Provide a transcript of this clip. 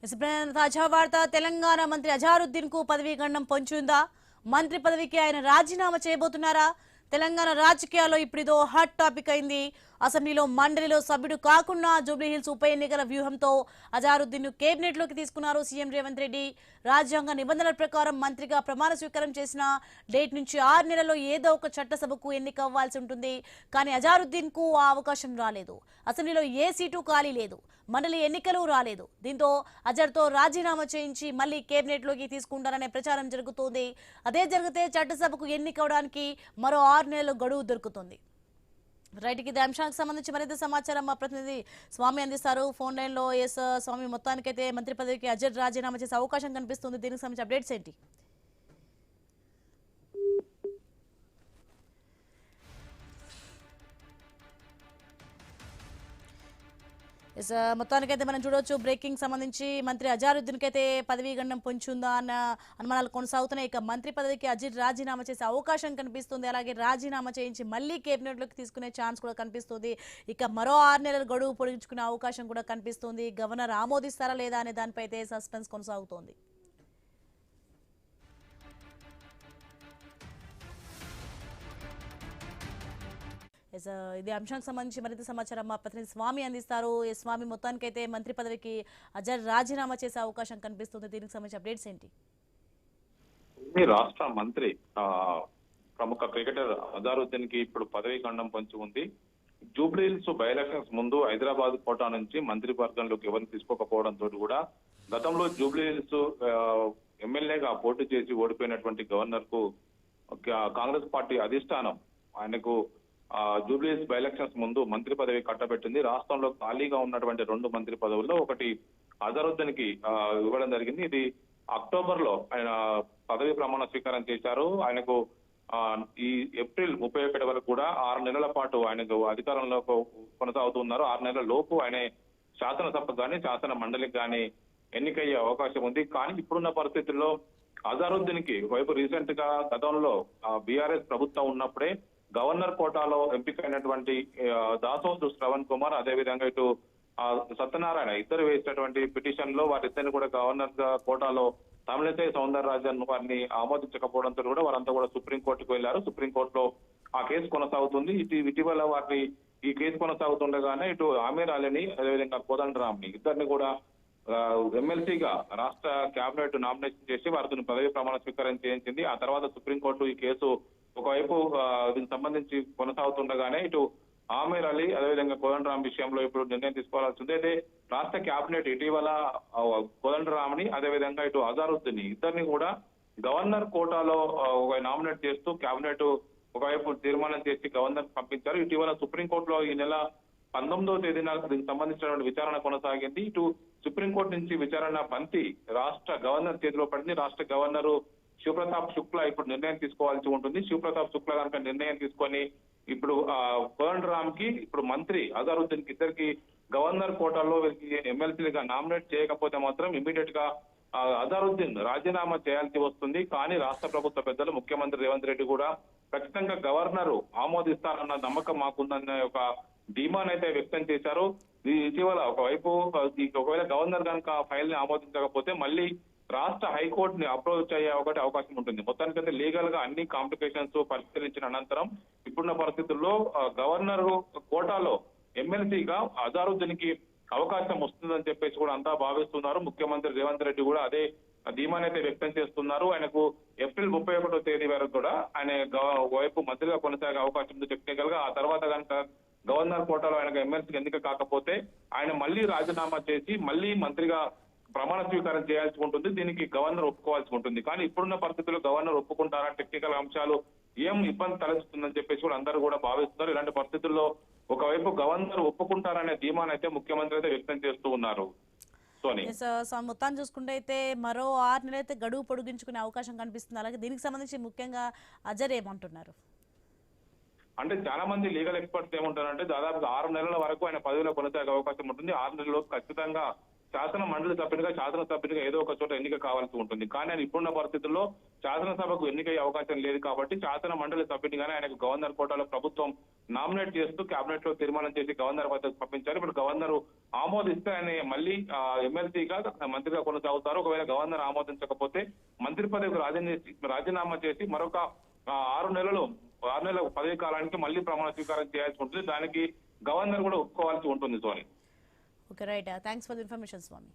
తాజా వార్త తెలంగాణ మంత్రి అజారుద్దీన్ కు పదవీ గండం పొంచుందా? మంత్రి పదవికి ఆయన రాజీనామా చేయబోతున్నారా? తెలంగాణ రాజకీయాల్లో ఇప్పుడిదో హాట్ టాపిక్ అయింది. అసెంబ్లీలో మండలిలో సభ్యుడు కాకుండా జూబ్లీహిల్స్ ఉప ఎన్నికల వ్యూహంతో అజారుద్దీన్ ను కేబినెట్ లోకి తీసుకున్నారు సీఎం రేవంత్ రెడ్డి. రాజ్యాంగ నిబంధనల ప్రకారం మంత్రిగా ప్రమాణ స్వీకారం చేసిన డేట్ నుంచి 6 నెలల్లో ఏదో ఒక చట్టసభకు ఎన్నిక అవ్వాల్సి ఉంటుంది. కానీ అజారుద్దీన్ కు ఆ అవకాశం రాలేదు. అసెంబ్లీలో ఏ సీటు ఖాళీ లేదు, మండలి ఎన్నికలు రాలేదు. దీంతో అజర్తో రాజీనామా చేయించి మళ్లీ కేబినెట్ లోకి తీసుకుంటారనే ప్రచారం జరుగుతోంది. అదే జరిగితే చట్టసభకు ఎన్నికవడానికి మరో 6 నెలలు గడువు దొరుకుతుంది. రైట్, ఇదే అంశానికి సంబంధించి మరింత సమాచారం మా ప్రతినిధి స్వామి అందిస్తారు ఫోన్ లైన్ లో. ఎస్ స్వామి, మొత్తానికైతే మంత్రి పదవికి అజర్ రాజీనామా చేసే అవకాశం కనిపిస్తుంది. దీనికి సంబంధించి అప్డేట్స్ ఏంటి? మొత్తానికైతే మనం చూడవచ్చు, బ్రేకింగ్ సంబంధించి మంత్రి అజారుద్దీన్ కైతే పదవీ గండం పొంచుందా అన్న అనుమానాలు కొనసాగుతున్నాయి. ఇక మంత్రి పదవికి అజిత్ రాజీనామా చేసే అవకాశం కనిపిస్తుంది. అలాగే రాజీనామా చేయించి మళ్ళీ కేబినెట్ లోకి తీసుకునే ఛాన్స్ కూడా కనిపిస్తుంది. ఇక మరో 6 నెలలు గడువు పొడిగించుకునే అవకాశం కూడా కనిపిస్తుంది. గవర్నర్ ఆమోదిస్తారా లేదా అనే దానిపై అయితే సస్పెన్స్ కొనసాగుతోంది. ఇదే అంశానికి సంబంధించి మరింత సమాచారం మా ప్రతినిధి స్వామి అందిస్తారు. స్వామి, మొత్తానికైతే మంత్రి పదవికి అజర్ రాజీనామా చేసే అవకాశం కనిపిస్తుంది. దీనికి సంబంధించి అప్డేట్స్ ఏంటి? రాష్ట్ర మంత్రి ప్రముఖ క్రికెటర్ అజారుద్దీన్ కి ఇప్పుడు పదవీ ఖండం పొంచి ఉంది. జూబ్లీహిల్స్ బై ఎలక్షన్స్ ముందు హైదరాబాద్ కోటా నుంచి మంత్రి వర్గంలోకి ఎవరిని తీసుకోకపోవడంతో కూడా గతంలో జూబ్లీహిల్స్ ఎమ్మెల్యేగా పోటీ చేసి ఓడిపోయినటువంటి గవర్నర్ కు కాంగ్రెస్ పార్టీ అధిష్టానం ఆయనకు జూబ్లీహిల్స్ బై ఎలక్షన్స్ ముందు మంత్రి పదవి కట్టబెట్టింది. రాష్ట్రంలో ఖాళీగా ఉన్నటువంటి 2 మంత్రి పదవుల్లో ఒకటి అజరుద్దీన్ కి ఇవ్వడం జరిగింది. ఇది అక్టోబర్ లో ఆయన పదవి ప్రమాణ స్వీకారం చేశారు. ఆయనకు ఈ ఏప్రిల్ 31 వరకు కూడా 6 నెలల పాటు ఆయనకు అధికారంలో కొనసాగుతున్నారు. 6 నెలల లోపు ఆయన శాసనసభకు కానీ శాసన మండలికి కానీ ఎన్నికయ్యే అవకాశం ఉంది. కానీ ఇప్పుడున్న పరిస్థితుల్లో అజారుద్దీన్ కి వైపు రీసెంట్ గా గతంలో బీఆర్ఎస్ ప్రభుత్వం ఉన్నప్పుడే గవర్నర్ కోటాలో ఎంపికైనటువంటి దాసోతు శ్రవణ్ కుమార్, అదేవిధంగా ఇటు సత్యనారాయణ ఇద్దరు వేసినటువంటి పిటిషన్ లో వారిద్దరిని కూడా గవర్నర్ కోటాలో తమిళిసై సౌందరరాజన్ వారిని ఆమోదించకపోవడంతో కూడా వారంతా కూడా సుప్రీంకోర్టుకు వెళ్లారు. సుప్రీంకోర్టులో ఆ కేసు కొనసాగుతుంది. ఇటీవల వారిని ఈ కేసు కొనసాగుతుండగానే ఇటు ఆమీర్ అలీని అదేవిధంగా కోదండరామ్ని ఇద్దరిని కూడా ఎమ్మెల్సీగా రాష్ట్ర కేబినెట్ నామినేషన్ చేసి వారితో పదవి ప్రమాణ స్వీకారం చేయించింది. ఆ తర్వాత సుప్రీంకోర్టు ఈ కేసు ఒకవైపు దీనికి సంబంధించి కొనసాగుతుండగానే ఇటు ఆమీర్ అలీ అదేవిధంగా కోదండరామ్ విషయంలో ఇప్పుడు నిర్ణయం తీసుకోవాల్సి ఉంది. అయితే రాష్ట్ర కేబినెట్ ఇటీవల కోదండరామ్ని అదేవిధంగా ఇటు అజారుద్దీన్ ఇద్దరిని కూడా గవర్నర్ కోటాలో నామినేట్ చేస్తూ కేబినెట్ ఒకవైపు తీర్మానం చేసి గవర్నర్ పంపించారు. ఇటీవల సుప్రీంకోర్టులో ఈ నెల 19వ తేదీన దీనికి సంబంధించినటువంటి విచారణ కొనసాగింది. ఇటు సుప్రీంకోర్టు నుంచి విచారణ బంతి రాష్ట్ర గవర్నర్ చేతిలో పడింది. రాష్ట్ర గవర్నరు శివప్రతాప్ శుక్లా ఇప్పుడు నిర్ణయం తీసుకోవాల్సి ఉంటుంది. శివప్రతాప్ శుక్లా కనుక నిర్ణయం తీసుకొని ఇప్పుడు కోదండరామ్ కి ఇప్పుడు మంత్రి అజారుద్దీన్ కి ఇద్దరికి గవర్నర్ కోటాలో వీరికి ఎమ్మెల్సీలుగా నామినేట్ చేయకపోతే మాత్రం ఇమీడియట్ గా అజారుద్దీన్ రాజీనామా చేయాల్సి వస్తుంది. కానీ రాష్ట్ర ప్రభుత్వ పెద్దలు ముఖ్యమంత్రి రేవంత్ రెడ్డి కూడా ఖచ్చితంగా గవర్నర్ ఆమోదిస్తారన్న నమ్మకం మాకుందన్న ఒక డిమాండ్ అయితే వ్యక్తం చేశారు. ఇటీవల ఒకవైపు ఒకవేళ గవర్నర్ కనుక ఫైల్ ని ఆమోదించకపోతే మళ్ళీ రాష్ట్ర హైకోర్టుని అప్రోచ్ అయ్యే అవకాశం ఉంటుంది. మొత్తానికైతే లీగల్ గా అన్ని కాంప్లికేషన్స్ పరిశీలించిన అనంతరం ఇప్పుడున్న పరిస్థితుల్లో గవర్నర్ కోటాలో ఎమ్మెల్సీగా అజారుద్దీన్ కి అవకాశం వస్తుందని చెప్పేసి కూడా అంతా భావిస్తున్నారు. ముఖ్యమంత్రి రేవంత్ రెడ్డి కూడా అదే ధీమాని అయితే వ్యక్తం చేస్తున్నారు. ఆయనకు ఏప్రిల్ 31వ తేదీ వరకు కూడా ఆయన వైపు మంత్రిగా కొనసాగే అవకాశం ఉంది టెక్నికల్ గా. ఆ తర్వాత కనుక గవర్నర్ కోటాలో ఆయనకు ఎమ్మెల్సీకి ఎన్నిక కాకపోతే ఆయన మళ్ళీ రాజీనామా చేసి మళ్ళీ మంత్రిగా ప్రమాణ స్వీకారం చేయాల్సి ఉంటుంది. దీనికి గవర్నర్ ఒప్పుకోవాల్సి ఉంటుంది. కానీ ఇప్పుడున్న పరిస్థితుల్లో గవర్నర్ ఒప్పుకుంటారా, టెక్నికల్ అంశాలు ఏం ఇబ్బంది తలెత్తుందని చెప్పేసి కూడా అందరూ కూడా భావిస్తున్నారు. ఇలాంటి పరిస్థితుల్లో ఒకవైపు గవర్నర్ ఒప్పుకుంటారనే ధీమాన్ అయితే ముఖ్యమంత్రి అయితే వ్యక్తం చేస్తూ ఉన్నారు. మొత్తాన్ని చూసుకుంటే అయితే మరో 6 నెలలు అయితే గడువు పొడిగించుకునే అవకాశం కనిపిస్తుంది. అలాగే దీనికి సంబంధించి ముఖ్యంగా అజర్ ఏమంటున్నారు అంటే చాలా మంది లీగల్ ఎక్స్పర్ట్స్ ఏమంటారంటే దాదాపు 6 నెలల వరకు ఆయన పదవిలో కొనసాగే అవకాశం ఉంటుంది. 6 నెలల్లో ఖచ్చితంగా శాసన మండలి సభ్యునిగా శాసనసభ్యునిగా ఏదో ఒక చోట ఎన్నిక కావాల్సి ఉంటుంది. కానీ ఆయన ఇప్పుడున్న పరిస్థితుల్లో శాసనసభకు ఎన్నికయ్యే అవకాశం లేదు కాబట్టి శాసన మండలి సభ్యునిగానే ఆయనకు గవర్నర్ కోటాలో ప్రభుత్వం నామినేట్ చేస్తూ కేబినెట్ లో తీర్మానం చేసి గవర్నర్ వద్దకు పంపించారు. ఇప్పుడు గవర్నర్ ఆమోదిస్తే ఆయన మళ్ళీ ఎమ్మెల్సీగా మంత్రిగా కొనసాగుతారు. ఒకవేళ గవర్నర్ ఆమోదించకపోతే మంత్రి పదవికి రాజీనామా చేసి మరొక 6 నెలల పదవి కాలానికి మళ్ళీ ప్రమాణ స్వీకారం చేయాల్సి ఉంటుంది. దానికి గవర్నర్ కూడా ఒప్పుకోవాల్సి ఉంటుంది. సోని. Okay right, thanks for the information Swamy.